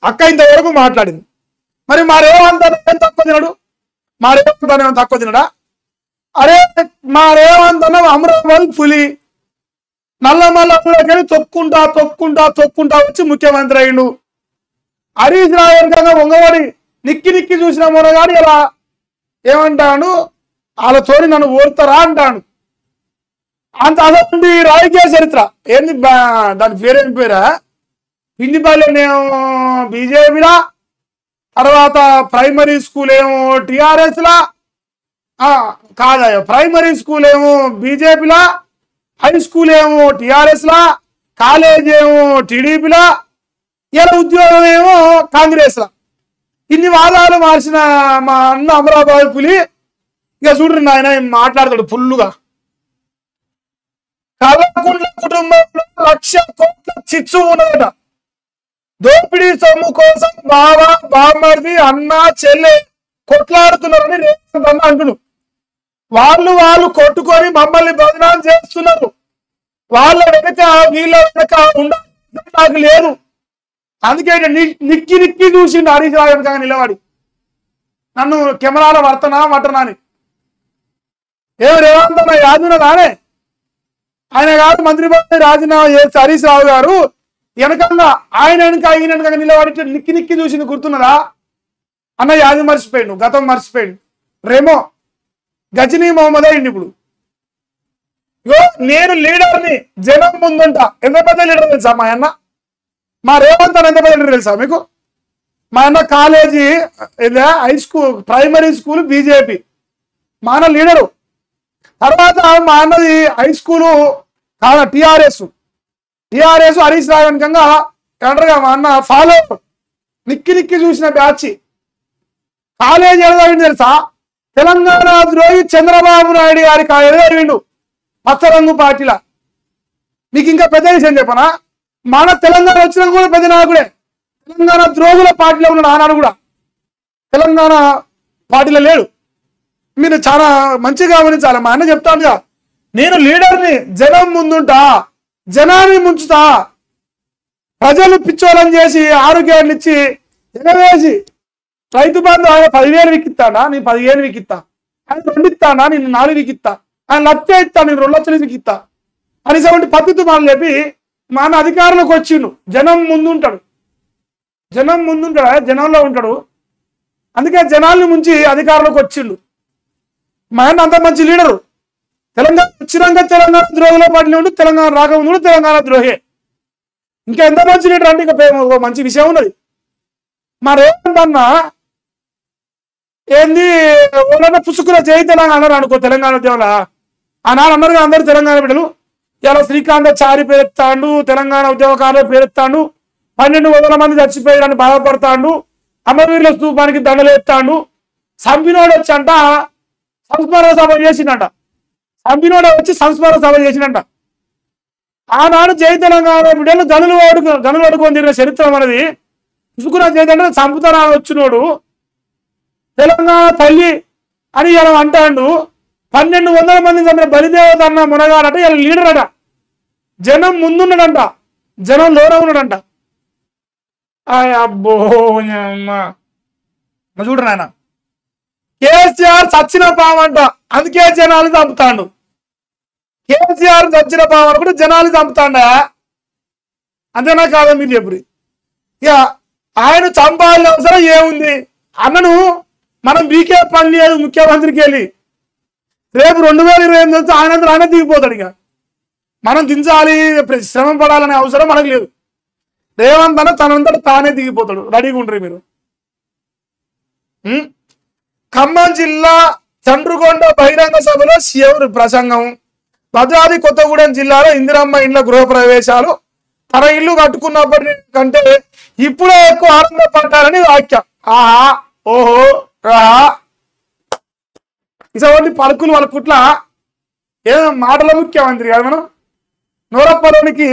అక్క ఇంతవరకు మాట్లాడింది. మరి మా రేవంత్ ఏం తక్కువ తినడు? మా రేవంత్ ఏమో తక్కువ తినడా? అరే మా రేవంత్ అన్న అమరావతి పులి నల్లమల్లకెళ్ళి తొక్కుంటా తొక్కుంటా తొక్కుంటా వచ్చి ముఖ్యమంత్రి అయ్యిండు. హరీష్ రావు వెనకంగా వంగవాడి నిక్కి నిక్కి చూసిన మొనగాడు ఇలా ఏమంటాడు, వాళ్ళతోని నన్ను ఓడతారా అంటాడు. అంత అసలు రాజకీయ చరిత్ర ఏంది, దాని పేరేం పేరా, పిండిపల్లినేమో బీజేపీలా, తర్వాత ప్రైమరీ స్కూల్ ఏమో టిఆర్ఎస్ లా, కాదా ప్రైమరీ స్కూల్ ఏమో బీజేపీలా, హై స్కూల్ ఏమో టిఆర్ఎస్ లా, కాలేజ్ ఏమో టీడీపీలా, ఇలా ఉద్యోగం ఏమో కాంగ్రెస్ లా. ఇన్ని వాదాలు మార్చిన మా అన్న అమరాబాద్ పులి ఇక చూడండి ఆయన మాట్లాడతాడు ఫుల్లుగా. కల్వకుంట్ల కుటుంబంలో 1,00,000 కోట్ల చిచ్చు ఉన్నదట. దోపిడీ సొమ్ము కోసం బావ బామ్మర్ది అన్న చెల్లె కొట్లాడుతున్నారని రేవంత్ అన్న అంటున్నారు. వాళ్ళు కొట్టుకొని మమ్మల్ని బదనాం చేస్తున్నారు. వాళ్ళ వెనక వీళ్ళ వెనక ఉండాలి నాకు లేదు. అందుకే నిక్కి నిక్కి చూసిండు హరీష్ రావు వెనక నిలబడి నన్ను కెమెరాల వట్టనా అని. ఏం రేవంత్ అన్న రాజీనామా రానే, ఆయన కాదు మంత్రి పదవి రాజీనామా చేసి హరీష్ రావు గారు వెనకంగా ఆయన వెనక నిలబడి నిక్కి నిక్కి చూసింది గుర్తున్నదా అన్న? యాది మర్చిపోయిండు, గతం మర్చిపోయిండు. రేమో గజనీ మొహమ్మద్ అయ్యింది ఇప్పుడు. నేను లీడర్ని జనం ముందుంటా. ఎంత పెద్ద లీడర్ తెలుసా మా అన్న? మా రేవంత్ అన్న ఎంత పెద్ద లీడర్ తెలుసా మీకు? మా అన్న college high school primary school BJP మా అన్న లీడరు. తర్వాత మా అన్నది హై స్కూలు కాదా టిఆర్ఎస్ హరీష్ రావు వెనకంగా ఏమంటారుగా మా అన్న ఫాలో నిక్కి నిక్కి చూసిన బ్యాచ్. కాలేజీ ఎడదవిండు తెలుసా? తెలంగాణ ద్రోహి చంద్రబాబు నాయుడు గారికి ఎడదవిండు పచ్చరంగు పార్టీలా. మీకు ఇంకా పెద్ద విషయం చెప్పనా, మన తెలంగాణ వచ్చిన కూడా పెద్ద నాయకుడే తెలంగాణ ద్రోహుల పార్టీలో ఉన్నాడు. ఆనాడు కూడా తెలంగాణ పార్టీలో లేడు. మీరు చాలా మంచిగా గమనించాలి. మా అన్న చెప్తానుగా, నేను లీడర్ని జనం ముందుంటా, జనాన్ని ముంచుతా, ప్రజలు పిచ్చోళ్ళని చేసి ఆరోగ్యాన్ని ఇచ్చి ఎగవేసి రైతు బంధు ఆయన 10,000 వికిస్తాడా, నేను 15 వికిస్తా, ఆయన 2 ఇస్తాడా, నేను 4 వికిస్తా, ఆయన 1,00,000 ఇస్తా, నేను 2,00,000 వికిస్తా అనేటువంటి పద్ధతి మనం చెప్పి మా అన్న అధికారంలోకి వచ్చిండు. జనం ముందుంటాడు, జనంలో ఉంటాడు. అందుకే జనాల్ని ముంచి అధికారంలోకి వచ్చిండు. మా ఆయన అంత మంచి లీడరు. తెలంగాణ వచ్చినాక తెలంగాణ ద్రోహుల పార్టీలో ఉండి, తెలంగాణ రాకముందు తెలంగాణ ద్రోహే. ఇంకా ఎంత మంచి లీడర్ అంటే ఇంకా మంచి విషయం ఉన్నది. మా రేవంత్ అన్న ఏంది వాళ్ళన్న పుసుకుల జై తెలంగాణ అన్నారు అనుకో, తెలంగాణ ఉద్యమంలో ఆనాడు అన్నారు అందరూ తెలంగాణ బిడ్డలు. ఇలా శ్రీకాంతాచారి పేరెత్తాడు, తెలంగాణ ఉద్యమకారులు పేరెత్తాడు, 1,200 మంది చచ్చిపోయారని బాధపడతాడు, అమరవీరుల స్తూపానికి దండలేస్తాడు. సంపినోడు వచ్చి అంట సంస్మరణ సభ చేసిందంట. ఆనాడు జై తెలంగాణ బిడ్డలు గనులు పడుకొని తిరిగిన చరిత్ర మనది. పుసుకున్న జై అంటే సంపుతనాలు వచ్చినోడు తెలంగాణ తల్లి అని ఇలా అంటాడు. 1,200 మంది చంపిన బలిదేవత అన్న మునగాడట, ఇలా లీడర్ అట. జనం ముందున్నాడంట, జనం లోన ఉన్నాడంట. అబ్బో చూడరు ఆయన కేసీఆర్ చచ్చిన పావంట, అందుకే జనాలు చంపుతాడు. కేసీఆర్ చచ్చిన పావని కూడా జనాలు చంపుతాడా? అంతేనా కాదా మీరు చెప్పు. ఇక ఆయన చంపాల్సిన అవసరం ఏముంది? అన్నను మనం బీకే పని లేదు ముఖ్యమంత్రికి వెళ్ళి. రేపు 2028 ఆయన దిగిపోతాడు. ఇక మనం దించాలి, శ్రమ పడాలనే అవసరం మనకు లేదు. రేవంత్ అన్న తనంతట తానే దిగిపోతాడు. రెడీగా ఉంటారు మీరు. ఖమ్మం జిల్లా చండ్రుగొండ బహిరంగ సభలో సీఎం ప్రసంగం. భద్రాద్రి కొత్తగూడెం జిల్లాలో ఇందిరమ్మ ఇండ్ల గృహప్రవేశాలు. తన ఇల్లు కట్టుకున్నప్పటి కంటే ఇప్పుడే ఎక్కువ ఆనందపడ్డారని వాక్యం. ఆహా ఓహో రాహా ఇటువంటి పలుకులు వాళ్ళ కుట్ల ఏదో మాటల ముఖ్యమంత్రి కాదు. మనం నోరప్పలోనికి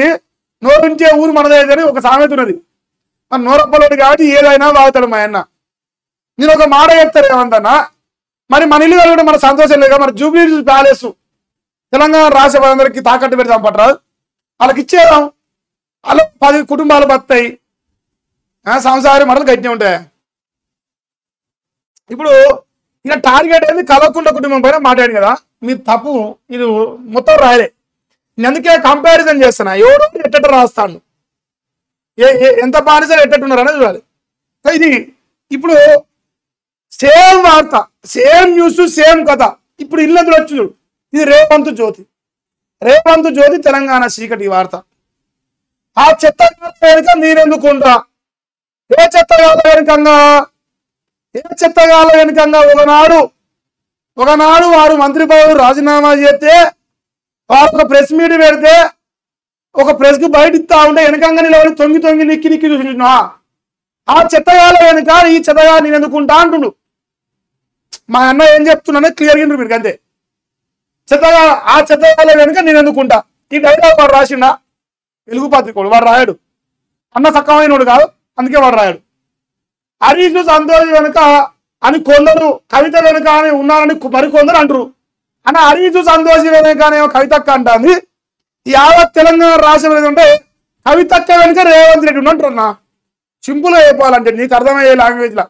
నోరుంచే ఊరు మనదేదని ఒక సామెత ఉన్నది. మన నోరప్పలోని కాబట్టి ఏదైనా వాగుతాడు మా అన్న. నేను ఒక మాట చెప్తారు ఏమంతన్నా, మరి మన ఇల్లు కలగడం మన సంతోషం లేక మన జూబ్లీ ప్యాలెస్ తెలంగాణ రాష్ట్ర ప్రజలందరికీ తాకట్టు పెడతాం పట్టరాదు, వాళ్ళకి ఇచ్చేద్దాం. అలా 10 కుటుంబాలు బతాయి. సంసారి మాటలు గట్టినే ఉంటాయి. ఇప్పుడు ఇక టార్గెట్ ఏంది కల్వకుంట్ల కుటుంబం పైన మాట్లాడింది కదా, మీ తప్పు ఇది మొత్తం రాయలే. నేను అందుకే కంపారిజన్ చేస్తున్నా, ఎవడో ఎట్ట రాస్తాను, ఎంత బానిసలు ఎట్టట్టున్నారు అనేది చూడాలి. ఇది ఇప్పుడు సేమ్ వార్త, సేమ్ న్యూస్, సేమ్ కథ. ఇప్పుడు ఇల్లందులో వచ్చి చూడు, ఇది రేవంత్ జ్యోతి తెలంగాణ చీకటి వార్త. ఆ చెత్త వెనుక నేనెందుకుంటా, ఏ చెత్తగాళ్ళ వెనుకంగా ఒకనాడు వారు మంత్రి పదవి రాజీనామా చేస్తే వారు ఒక ప్రెస్ మీట్ పెడితే ఒక ప్రెస్ కు బయట ఇస్తా ఉంటే వెనకంగా నిలబడి తొంగి నిక్కి చూసినా, ఆ చెత్తగాళ్ళ వెనుక ఈ చెత్తగా నేను ఎందుకుంటా అంటుండు. మా అన్న ఏం చెప్తున్నానే క్లియర్గా మీరు అంతే. ఆ చెత్తగాళ్ళ వెనుక నేను ఎందుకుంటా, ఈ డైలాగ్ వాడు రాసిండా తెలుగు పత్రికోడు, వాడు రాయాడు. అన్న సక్కమైనోడు కాదు, అందుకే వాడు రాయాడు. హరీష్ సంతోష్ వెనుక అని కొందరు, కవిత వెనుక అని ఉన్నారని మరికొందరు అంటారు. అన్న హరీష్ సంతోష్ వెనుక కవితక్క అంటుంది. యావత్ తెలంగాణ రాష్ట్రం ఏదంటే కవితక్క వెనుక రేవంత్ రెడ్డి ఉన్నట్టు అన్న. సింపుల్ గా చెప్పాలంటే నీకు అర్థమయ్యే లాంగ్వేజ్ లా,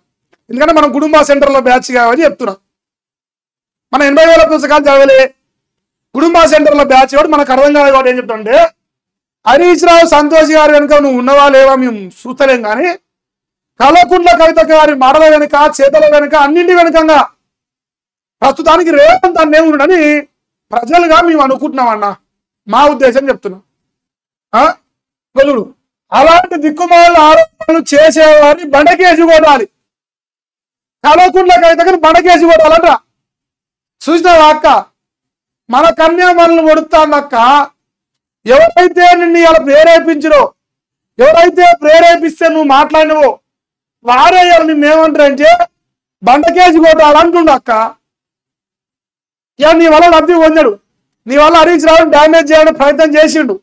ఎందుకంటే మనం కుటుంబ సెంటర్లో బ్యాచ్ కావాలి చెప్తున్నా. మనం 80,000 పుస్తకాలు చదవలే, కుటుంబ సెంటర్లో బ్యాచ్ కాబట్టి మనకు అర్థం కాదు. కాబట్టి ఏం చెప్తుంటే, హరీష్ రావు సంతోష్ గారి వెనుక నువ్వు ఉన్నవా లేవా మేము చూస్తలేం, కానీ కల్వకుంట్ల కవితక్క గారి మాటల వెనుక, చేతల వెనుక, అన్నింటి వెనుకంగా ప్రస్తుతానికి రేవంత్ అన్నే ఉన్నాడని ప్రజలుగా మేము అనుకుంటున్నామన్న, మా ఉద్దేశం చెప్తున్నాం. అలాంటి దిక్కుమాల ఆరోపణలు చేసేవారిని బండకేసి కొట్టాలి. కల్వకుంట్ల కవితక్కని బండకేసి కొట్టాలంట. చూసినావా అక్క, మన కన్యామణులు కొడుతాందక్క. ఎవరైతే నిన్ను ఇలా ప్రేరేపించినో, ఎవరైతే ప్రేరేపిస్తే నువ్వు మాట్లాడినవో వారే నిన్నేమంటారంటే బండకేసి కొట్టాలంటుండు అక్క. ఇక నీ వల్ల లబ్ధి పొందాడు, నీ వల్ల హరీష్ రావుని డ్యామేజ్ చేయడానికి ప్రయత్నం చేసిండు,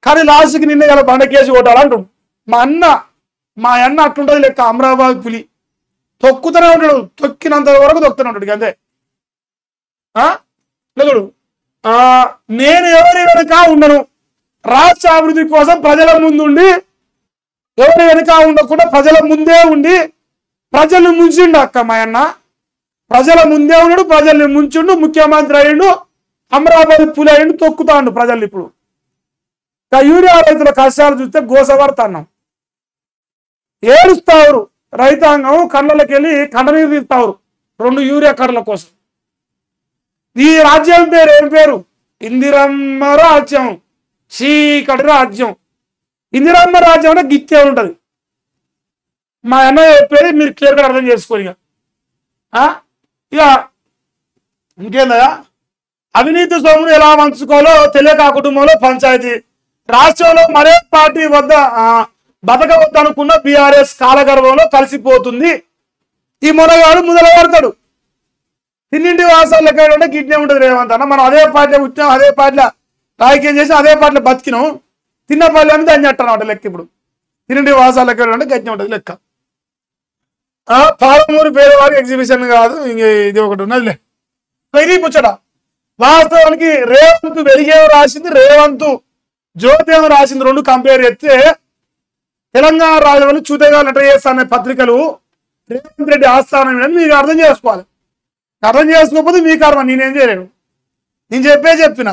కానీ లాస్ట్కి నిన్న ఇలా బండకేసి కొట్టాలంటుండు. మా అన్న అట్లుంటుంది లెక్క. అమరాబాద్ పులి తొక్కుతూనే ఉంటాడు, తొక్కినంత వరకు తొక్కుతూనే ఉంటాడు అంతే. లేదు, నేను ఎవరి వెనుక ఉండను, రాష్ట్ర అభివృద్ధి కోసం ప్రజల ముందుండి, ఎవరి వెనుక ఉండకుండా ప్రజల ముందే ఉండి ప్రజల్ని ముంచిండు అక్క. మా అన్న ప్రజల ముందే ఉన్నాడు, ప్రజల్ని ముంచుండు, ముఖ్యమంత్రి అయ్యిండు, అమరావతి పులి అయ్యిండు, తొక్కుతాండు ప్రజలు. ఇప్పుడు యూరియా రైతుల కష్టాలు చూస్తే గోసపడుతున్నాం, ఏడుస్తావురు. రైతాంగం కళ్ళకి వెళ్ళి కండనీరు తీస్తావురు 2 యూరియా కడల కోసం. ఈ రాజ్యం పేరు ఏం పేరు? ఇందిరమ్మ రాజ్యం, చీకటి రాజ్యం. ఇందిరమ్మ రాజ్యం అంటే గిత్తే ఉంటది. మా అన్న చెప్పేది మీరు క్లియర్గా అర్థం చేసుకోరు. ఇక ఇంకేందా, అవినీతి సొమ్మును ఎలా పంచుకోవాలో తెలియక ఆ కుటుంబంలో పంచాయతీ. రాష్ట్రంలో మరే పార్టీ వద్ద బతకవద్దనుకున్న బీఆర్ఎస్ కాలగర్భంలో కలిసిపోతుంది. ఈ మొనగాడు మొదలుపడతాడు. తిన్నింటి వాసాలు లెక్క అంటే గిడ్నే ఉంటుంది రేవంత్ అన్న. మనం అదే పార్టీలో పుట్టినాం, అదే పార్టీలో రాజకీయం చేసి అదే పార్టీలో బతికినాం, తిన్న పల్లె అని దాన్ని అంటారు లెక్క. ఇప్పుడు తిన్నింటి వాసాలు లెక్క అంటే గట్టినే ఉంటుంది లెక్క. పాలమూరు పేదవారికి ఎగ్జిబిషన్ కాదు, ఇంక ఇది ఒకటి ఉన్నదిలే. ఇది ముచ్చట. వాస్తవానికి రేవంత్ వెలిగేమో రాసింది, రేవంత్ జ్యోతేమో రాసింది, 2 కంపేర్ చేస్తే తెలంగాణ రాజధాని చూతగా లెటర్ చేస్తానే పత్రికలు రేవంత్ రెడ్డి ఆస్థానం మీరు అర్థం చేసుకోవాలి. అర్థం చేసుకోకపోతే మీ కర్మ, నేనేం చేయలేను. నేను చెప్పిన